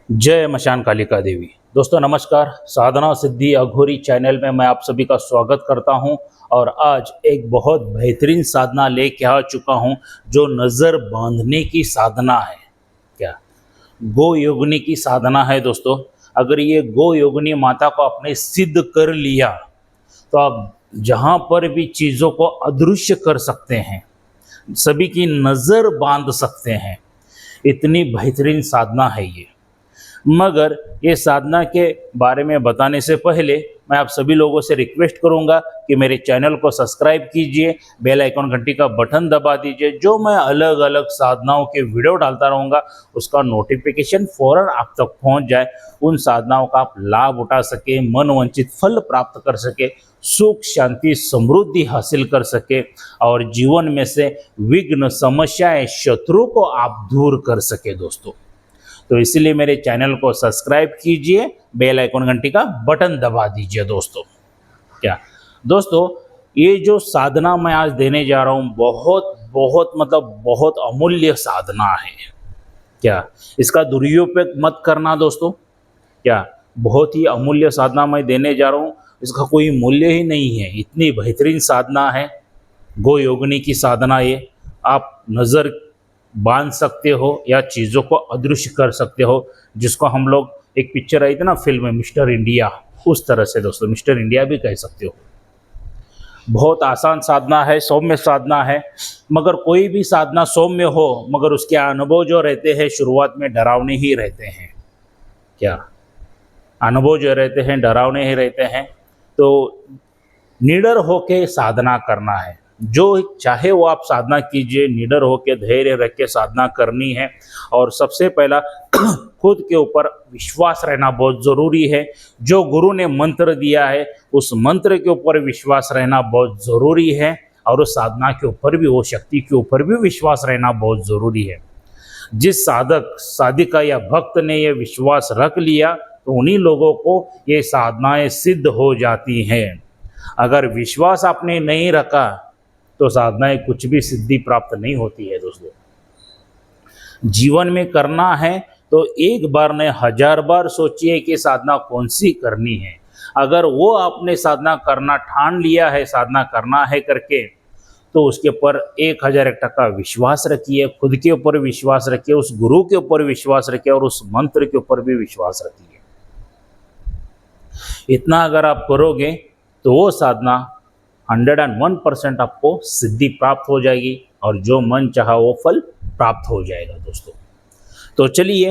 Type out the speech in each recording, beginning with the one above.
जय मशान कालिका देवी। दोस्तों नमस्कार। साधना सिद्धि अघोरी चैनल में मैं आप सभी का स्वागत करता हूं और आज एक बहुत बेहतरीन साधना लेके आ चुका हूं जो नज़र बांधने की साधना है। क्या गो योगिनी की साधना है दोस्तों। अगर ये गो योगिनी माता को आपने सिद्ध कर लिया तो आप जहां पर भी चीज़ों को अदृश्य कर सकते हैं, सभी की नज़र बांध सकते हैं। इतनी बेहतरीन साधना है ये। मगर ये साधना के बारे में बताने से पहले मैं आप सभी लोगों से रिक्वेस्ट करूंगा कि मेरे चैनल को सब्सक्राइब कीजिए, बेल आइकन घंटी का बटन दबा दीजिए। जो मैं अलग अलग साधनाओं के वीडियो डालता रहूँगा उसका नोटिफिकेशन फ़ौरन आप तक पहुंच जाए। उन साधनाओं का आप लाभ उठा सके, मन वांछित फल प्राप्त कर सके, सुख शांति समृद्धि हासिल कर सके और जीवन में से विघ्न समस्याएं शत्रु को आप दूर कर सके दोस्तों। तो इसीलिए मेरे चैनल को सब्सक्राइब कीजिए, बेल आइकन घंटी का बटन दबा दीजिए दोस्तों। क्या दोस्तों, ये जो साधना मैं आज देने जा रहा हूँ बहुत बहुत बहुत अमूल्य साधना है। क्या इसका दुरुपयोग मत करना दोस्तों। क्या बहुत ही अमूल्य साधना मैं देने जा रहा हूँ, इसका कोई मूल्य ही नहीं है। इतनी बेहतरीन साधना है गो योगिनी की साधना। ये आप नज़र बांध सकते हो या चीज़ों को अदृश्य कर सकते हो, जिसको हम लोग एक पिक्चर आई थी ना फिल्म में मिस्टर इंडिया, उस तरह से दोस्तों मिस्टर इंडिया भी कह सकते हो। बहुत आसान साधना है, सौम्य साधना है। मगर कोई भी साधना सौम्य हो मगर उसके अनुभव जो रहते हैं शुरुआत में डरावने ही रहते हैं। क्या अनुभव जो रहते हैं डरावने ही रहते हैं। तो निडर होके साधना करना है। जो चाहे वो आप साधना कीजिए, निडर होके धैर्य रख के साधना करनी है। और सबसे पहला खुद के ऊपर विश्वास रहना बहुत ज़रूरी है। जो गुरु ने मंत्र दिया है उस मंत्र के ऊपर विश्वास रहना बहुत ज़रूरी है और उस साधना के ऊपर भी, वो शक्ति के ऊपर भी विश्वास रहना बहुत ज़रूरी है। जिस साधक साधिका या भक्त ने ये विश्वास रख लिया तो उन्हीं लोगों को ये साधनाएं सिद्ध हो जाती हैं। अगर विश्वास आपने नहीं रखा तो साधनाएं कुछ भी सिद्धि प्राप्त नहीं होती है दोस्तों। जीवन में करना है तो एक बार नहीं 1000 बार सोचिए कि साधना कौन सी करनी है। अगर वो आपने साधना करना ठान लिया है, साधना करना है करके, तो उसके ऊपर 1001% विश्वास रखिए। खुद के ऊपर विश्वास रखिए, उस गुरु के ऊपर विश्वास रखिए और उस मंत्र के ऊपर भी विश्वास रखिए। इतना अगर आप करोगे तो वो साधना 101% आपको सिद्धि प्राप्त हो जाएगी और जो मन चाहा वो फल प्राप्त हो जाएगा दोस्तों। तो चलिए,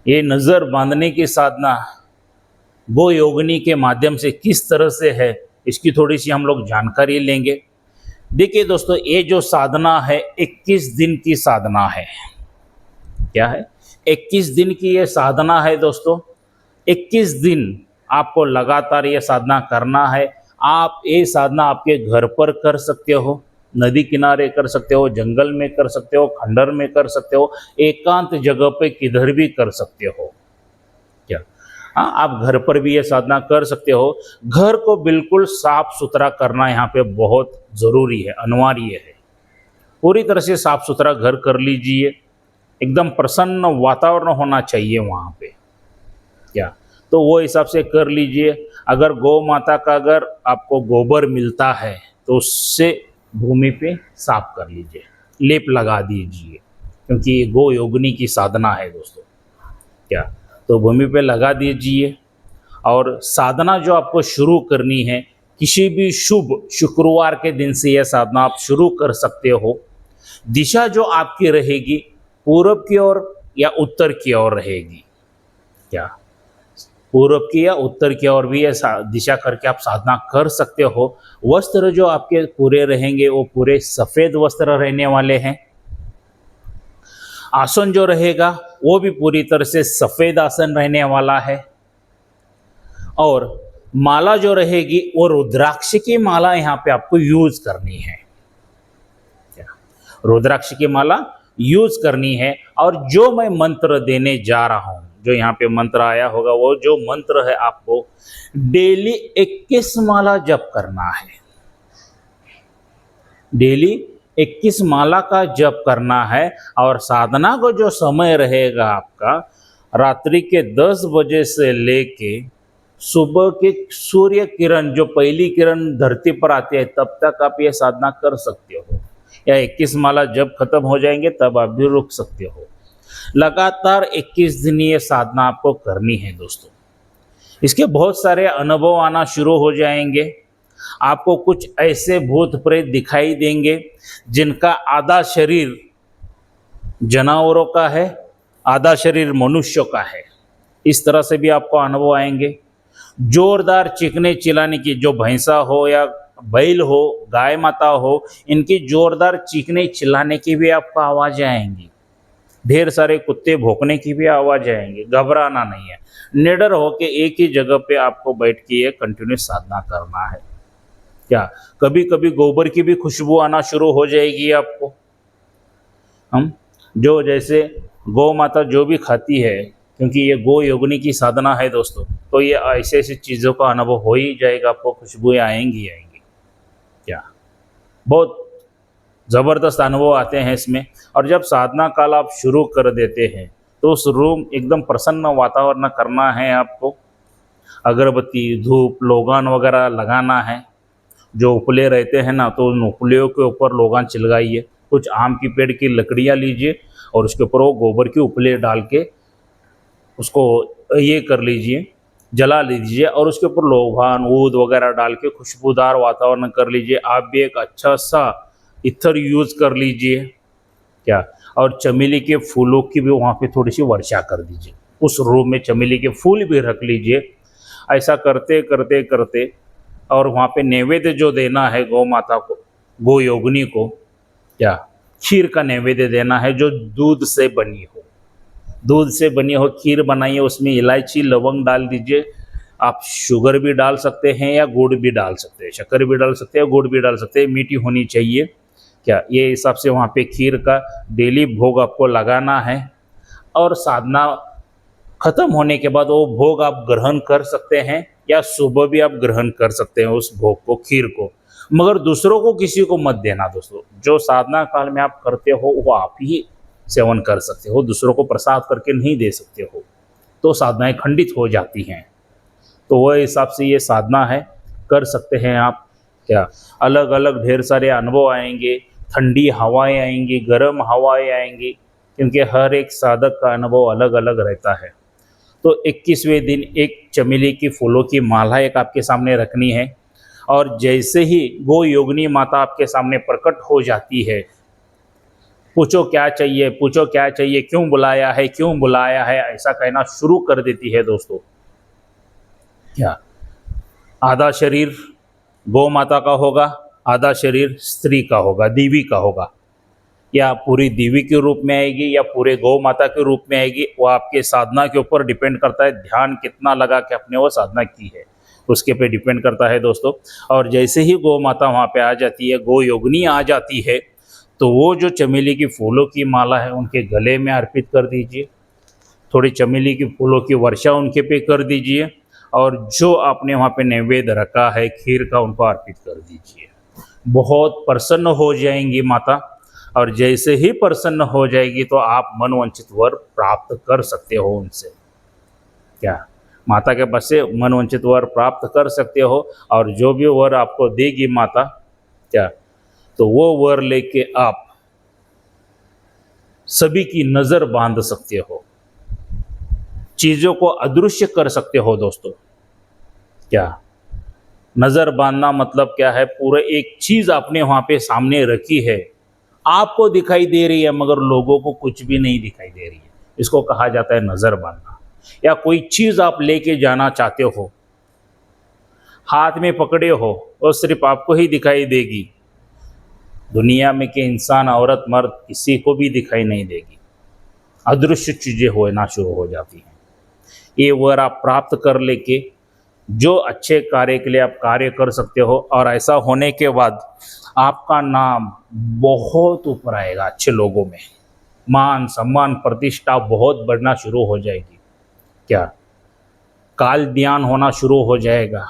ये नज़र बांधने की साधना गो योगिनी के माध्यम से किस तरह से है, इसकी थोड़ी सी हम लोग जानकारी लेंगे। देखिए दोस्तों, ये जो साधना है 21 दिन की साधना है। क्या है? 21 दिन की ये साधना है दोस्तों। 21 दिन आपको लगातार ये साधना करना है। आप ये साधना आपके घर पर कर सकते हो, नदी किनारे कर सकते हो, जंगल में कर सकते हो, खंडर में कर सकते हो, एकांत जगह पे किधर भी कर सकते हो। क्या हाँ, आप घर पर भी ये साधना कर सकते हो। घर को बिल्कुल साफ सुथरा करना यहाँ पे बहुत ज़रूरी है, अनिवार्य है। पूरी तरह से साफ सुथरा घर कर लीजिए। एकदम प्रसन्न वातावरण होना चाहिए वहाँ पे। क्या तो वो हिसाब से कर लीजिए। अगर गौ माता का अगर आपको गोबर मिलता है तो उससे भूमि पे साफ कर लीजिए, लेप लगा दीजिए, क्योंकि ये गो योगिनी की साधना है दोस्तों। क्या तो भूमि पे लगा दीजिए। और साधना जो आपको शुरू करनी है, किसी भी शुभ शुक्रवार के दिन से यह साधना आप शुरू कर सकते हो। दिशा जो आपकी रहेगी पूर्व की ओर या उत्तर की ओर रहेगी। क्या पूर्व की या उत्तर की ओर भी ये दिशा करके आप साधना कर सकते हो। वस्त्र जो आपके पूरे रहेंगे वो पूरे सफ़ेद वस्त्र रहने वाले हैं। आसन जो रहेगा वो भी पूरी तरह से सफ़ेद आसन रहने वाला है। और माला जो रहेगी वो रुद्राक्ष की माला यहाँ पे आपको यूज़ करनी है। रुद्राक्ष की माला यूज़ करनी है। और जो मैं मंत्र देने जा रहा हूँ, जो यहाँ पे मंत्र आया होगा, वो जो मंत्र है आपको डेली 21 माला जप करना है। डेली 21 माला का जप करना है। और साधना को जो समय रहेगा आपका रात्रि के 10 बजे से लेके सुबह के सूर्य किरण जो पहली किरण धरती पर आती है तब तक आप ये साधना कर सकते हो, या 21 माला जब खत्म हो जाएंगे तब आप भी रुक सकते हो। लगातार 21 दिन ये साधना आपको करनी है दोस्तों। इसके बहुत सारे अनुभव आना शुरू हो जाएंगे। आपको कुछ ऐसे भूत प्रेत दिखाई देंगे जिनका आधा शरीर जानवरों का है, आधा शरीर मनुष्यों का है। इस तरह से भी आपको अनुभव आएंगे। जोरदार चीखने चिल्लाने की, जो भैंसा हो या बैल हो, गाय माता हो, इनकी जोरदार चीखने चिल्लाने की भी आपको आवाज़ें आएंगी। ढेर सारे कुत्ते भौंकने की भी आवाज़ आएंगी। घबराना नहीं है, निडर होके एक ही जगह पे आपको बैठ के ये कंटिन्यूस साधना करना है। क्या कभी कभी गोबर की भी खुशबू आना शुरू हो जाएगी आपको। हम जो जैसे गौ माता जो भी खाती है, क्योंकि ये गो योगिनी की साधना है दोस्तों, तो ये ऐसे ऐसी चीज़ों का अनुभव हो ही जाएगा। आपको खुशबुएँ आएंगी आएंगी। क्या बहुत ज़बरदस्त अनुभव आते हैं इसमें। और जब साधना काल आप शुरू कर देते हैं तो उस रूम एकदम प्रसन्न वातावरण करना है आपको। अगरबत्ती, धूप, लोगान वगैरह लगाना है। जो उपले रहते हैं ना, तो उन उपलेयों के ऊपर लोगान चिलगाइए। कुछ आम की पेड़ की लकड़ियाँ लीजिए और उसके ऊपर वो गोबर के उपले डाल के उसको ये कर लीजिए, जला लीजिए और उसके ऊपर लोगान, ऊद वगैरह डाल के खुशबूदार वातावरण कर लीजिए। आप भी एक अच्छा सा इत्र यूज़ कर लीजिए। क्या और चमेली के फूलों की भी वहाँ पे थोड़ी सी वर्षा कर दीजिए। उस रूम में चमेली के फूल भी रख लीजिए। ऐसा करते करते करते और वहाँ पे नैवेद्य जो देना है गौ माता को, गो योगिनी को, क्या खीर का नैवेद्य देना है जो दूध से बनी हो। दूध से बनी हो खीर बनाइए, उसमें इलायची लवंग डाल दीजिए। आप शुगर भी डाल सकते हैं या गुड़ भी डाल सकते हैं, शक्कर भी डाल सकते हैं, गुड़ भी डाल सकते हैं। मीठी होनी चाहिए। क्या ये हिसाब से वहाँ पे खीर का डेली भोग आपको लगाना है। और साधना खत्म होने के बाद वो भोग आप ग्रहण कर सकते हैं या सुबह भी आप ग्रहण कर सकते हैं उस भोग को, खीर को। मगर दूसरों को किसी को मत देना दोस्तों। जो साधना काल में आप करते हो वो आप ही सेवन कर सकते हो, दूसरों को प्रसाद करके नहीं दे सकते हो, तो साधनाएं खंडित हो जाती हैं। तो वह हिसाब से ये साधना है, कर सकते हैं आप। क्या अलग अलग ढेर सारे अनुभव आएंगे, ठंडी हवाएं आएंगी, गर्म हवाएं आएंगी, क्योंकि हर एक साधक का अनुभव अलग अलग रहता है। तो 21वें दिन एक चमेली की फूलों की माला एक आपके सामने रखनी है। और जैसे ही गो योगिनी माता आपके सामने प्रकट हो जाती है, पूछो क्या चाहिए, पूछो क्या चाहिए, क्यों बुलाया है, क्यों बुलाया है, ऐसा कहना शुरू कर देती है दोस्तों। क्या आधा शरीर गौ माता का होगा, आधा शरीर स्त्री का होगा, देवी का होगा। या पूरी देवी के रूप में आएगी या पूरे गौ माता के रूप में आएगी, वो आपके साधना के ऊपर डिपेंड करता है। ध्यान कितना लगा के आपने वो साधना की है उसके पे डिपेंड करता है दोस्तों। और जैसे ही गौ माता वहाँ पे आ जाती है, गो योगिनी आ जाती है, तो वो जो चमेली की फूलों की माला है उनके गले में अर्पित कर दीजिए। थोड़ी चमेली की फूलों की वर्षा उनके पे कर दीजिए। और जो आपने वहाँ पे नैवेद्य रखा है खीर का, उनको अर्पित कर दीजिए। बहुत प्रसन्न हो जाएंगी माता। और जैसे ही प्रसन्न हो जाएगी तो आप मनवांछित वर प्राप्त कर सकते हो उनसे। क्या माता के पास से मनवांछित वर प्राप्त कर सकते हो। और जो भी वर आपको देगी माता, क्या तो वो वर लेके आप सभी की नज़र बांध सकते हो, चीज़ों को अदृश्य कर सकते हो दोस्तों। क्या नज़र बांधना मतलब क्या है? पूरे एक चीज़ आपने वहाँ पे सामने रखी है, आपको दिखाई दे रही है मगर लोगों को कुछ भी नहीं दिखाई दे रही है, इसको कहा जाता है नज़र बांधना। या कोई चीज़ आप लेके जाना चाहते हो, हाथ में पकड़े हो और सिर्फ आपको ही दिखाई देगी, दुनिया में के इंसान, औरत, मर्द किसी को भी दिखाई नहीं देगी, अदृश्य चीज़ें होना शुरू हो जाती हैं। ये वर आप प्राप्त कर लेके जो अच्छे कार्य के लिए आप कार्य कर सकते हो। और ऐसा होने के बाद आपका नाम बहुत ऊपर आएगा, अच्छे लोगों में मान सम्मान प्रतिष्ठा बहुत बढ़ना शुरू हो जाएगी। क्या काल ज्ञान होना शुरू हो जाएगा,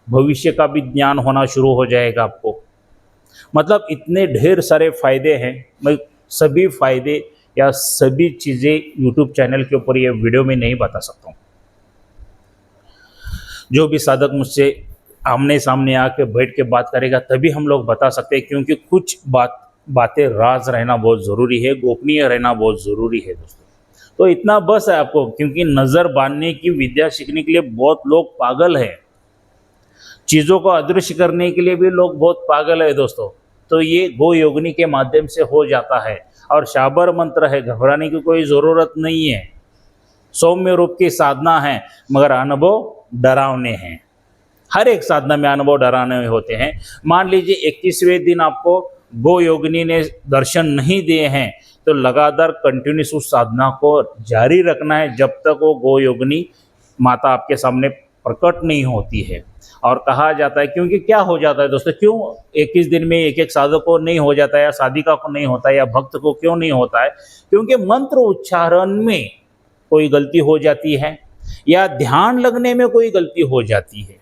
भविष्य का भी ज्ञान होना शुरू हो जाएगा आपको। मतलब इतने ढेर सारे फायदे हैं, मैं सभी फायदे या सभी चीज़ें यूट्यूब चैनल के ऊपर ये वीडियो में नहीं बता सकता हूँ। जो भी साधक मुझसे आमने सामने आके बैठ के बात करेगा तभी हम लोग बता सकते हैं, क्योंकि कुछ बातें राज रहना बहुत ज़रूरी है, गोपनीय रहना बहुत ज़रूरी है दोस्तों। तो इतना बस है आपको, क्योंकि नज़र बांधने की विद्या सीखने के लिए बहुत लोग पागल हैं, चीज़ों को अदृश्य करने के लिए भी लोग बहुत पागल है दोस्तों। तो ये गो योगिनी के माध्यम से हो जाता है और शाबर मंत्र है, घबराने की कोई ज़रूरत नहीं है। सौम्य रूप की साधना है मगर अनुभव डरावने हैं। हर एक साधना में अनुभव डरावने होते हैं। मान लीजिए 21वें दिन आपको गो योगिनी ने दर्शन नहीं दिए हैं तो लगातार कंटिन्यूस उस साधना को जारी रखना है जब तक वो गो योगिनी माता आपके सामने प्रकट नहीं होती है। और कहा जाता है, क्योंकि क्या हो जाता है दोस्तों, क्यों 21 दिन में एक साधक को नहीं हो जाता है या साधिका को नहीं होता है या भक्त को क्यों नहीं होता है? क्योंकि मंत्र उच्चारण में कोई गलती हो जाती है या ध्यान लगने में कोई गलती हो जाती है।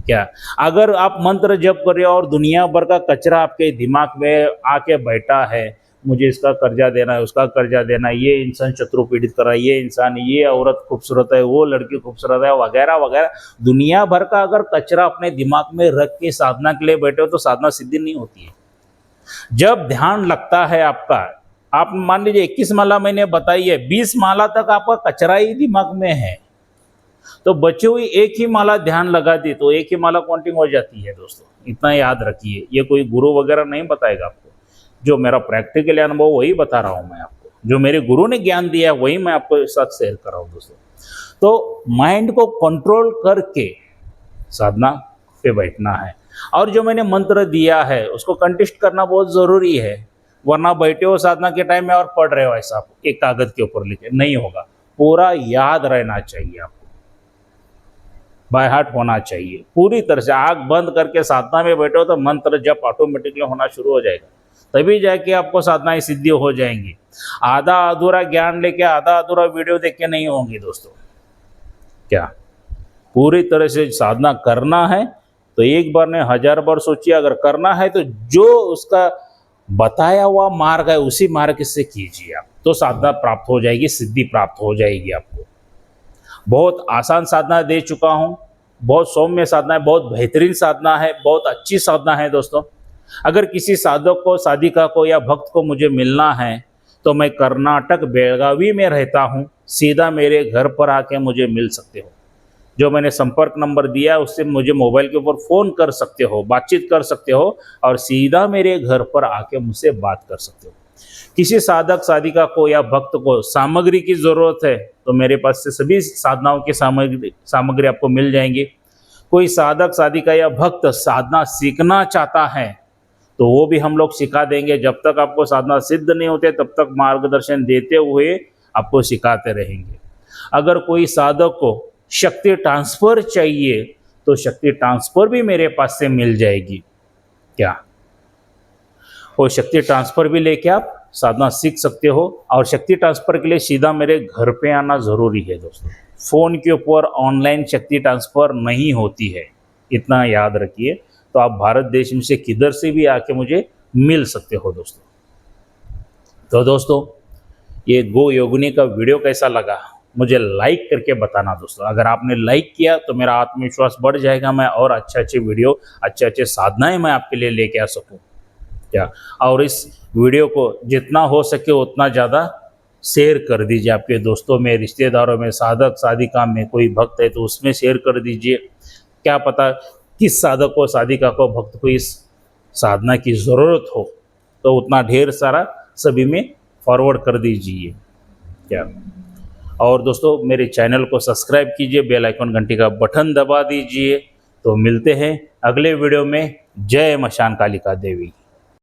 क्या अगर आप मंत्र जप कर रहे हो और दुनिया भर का कचरा आपके दिमाग में आके बैठा है, मुझे इसका कर्जा देना है, उसका कर्जा देना है, ये इंसान शत्रु पीड़ित कर रहा है, ये इंसान, ये औरत खूबसूरत है, वो लड़की खूबसूरत है, वगैरह वगैरह, दुनिया भर का अगर कचरा अपने दिमाग में रख के साधना के लिए बैठे हो तो साधना सिद्धि नहीं होती है। जब ध्यान लगता है आपका, आप मान लीजिए 21 माला मैंने बताई है, 20 माला तक आपका कचरा ही दिमाग में है, तो बची हुई एक ही माला ध्यान लगा दी तो एक ही माला काउंटिंग हो जाती है दोस्तों। इतना याद रखिए, ये कोई गुरु वगैरह नहीं बताएगा आपको, जो मेरा प्रैक्टिकल अनुभव वही बता रहा हूँ मैं आपको, जो मेरे गुरु ने ज्ञान दिया है वही मैं आपको साथ शेयर कर रहा हूँ दोस्तों। तो माइंड को कंट्रोल करके साधना पे बैठना है और जो मैंने मंत्र दिया है उसको कंटेस्ट करना बहुत ज़रूरी है, वरना बैठे हो साधना के टाइम में और पढ़ रहे हो ऐसा एक कागज के ऊपर लिखे, नहीं होगा। पूरा याद रहना चाहिए आपको, बाय हार्ट होना चाहिए पूरी तरह से। आँख बंद करके साधना में बैठे हो तो मंत्र जप ऑटोमेटिकली होना शुरू हो जाएगा, तभी जाके आपको साधनाएं सिद्धि हो जाएंगी। आधा अधूरा ज्ञान लेके आधा अधूरा वीडियो देख के नहीं होंगी दोस्तों। क्या पूरी तरह से साधना करना है तो एक बार नहीं 1000 बार सोचिए, अगर करना है तो जो उसका बताया हुआ मार्ग है उसी मार्ग से कीजिए आप, तो साधना प्राप्त हो जाएगी, सिद्धि प्राप्त हो जाएगी आपको। बहुत आसान साधना दे चुका हूँ, बहुत सौम्य साधना है, बहुत बेहतरीन साधना है, बहुत अच्छी साधना है दोस्तों। अगर किसी साधक को, साधिका को या भक्त को मुझे मिलना है तो मैं कर्नाटक बेलगावी में रहता हूँ, सीधा मेरे घर पर आके मुझे मिल सकते हो। जो मैंने संपर्क नंबर दिया है उससे मुझे मोबाइल के ऊपर फ़ोन कर सकते हो, बातचीत कर सकते हो और सीधा मेरे घर पर आके मुझसे बात कर सकते हो। किसी साधक साधिका को या भक्त को सामग्री की ज़रूरत है तो मेरे पास से सभी साधनाओं की सामग्री आपको मिल जाएंगी। कोई साधक साधिका या भक्त साधना सीखना चाहता है तो वो भी हम लोग सिखा देंगे। जब तक आपको साधना सिद्ध नहीं होते तब तक मार्गदर्शन देते हुए आपको सिखाते रहेंगे। अगर कोई साधक को शक्ति ट्रांसफ़र चाहिए तो शक्ति ट्रांसफ़र भी मेरे पास से मिल जाएगी। क्या वो शक्ति ट्रांसफ़र भी लेके आप साधना सीख सकते हो और शक्ति ट्रांसफ़र के लिए सीधा मेरे घर पे आना ज़रूरी है दोस्तों। फ़ोन के ऊपर ऑनलाइन शक्ति ट्रांसफ़र नहीं होती है, इतना याद रखिए। तो आप भारत देश में से किधर से भी आके मुझे मिल सकते हो दोस्तों। तो दोस्तों ये गो योगिनी का वीडियो कैसा लगा मुझे लाइक करके बताना दोस्तों। अगर आपने लाइक किया तो मेरा आत्मविश्वास बढ़ जाएगा, मैं और अच्छे वीडियो, अच्छे साधनाएँ मैं आपके लिए लेके आ सकूँ। क्या और इस वीडियो को जितना हो सके उतना ज़्यादा शेयर कर दीजिए आपके दोस्तों में, रिश्तेदारों में, साधक साधिका में कोई भक्त है तो उसमें शेयर कर दीजिए। क्या पता किस साधक को, साधिका को, भक्त को इस साधना की ज़रूरत हो तो उतना ढेर सारा सभी में फॉरवर्ड कर दीजिए। क्या और दोस्तों मेरे चैनल को सब्सक्राइब कीजिए, बेल आइकन घंटी का बटन दबा दीजिए। तो मिलते हैं अगले वीडियो में। जय मशान कालिका देवी।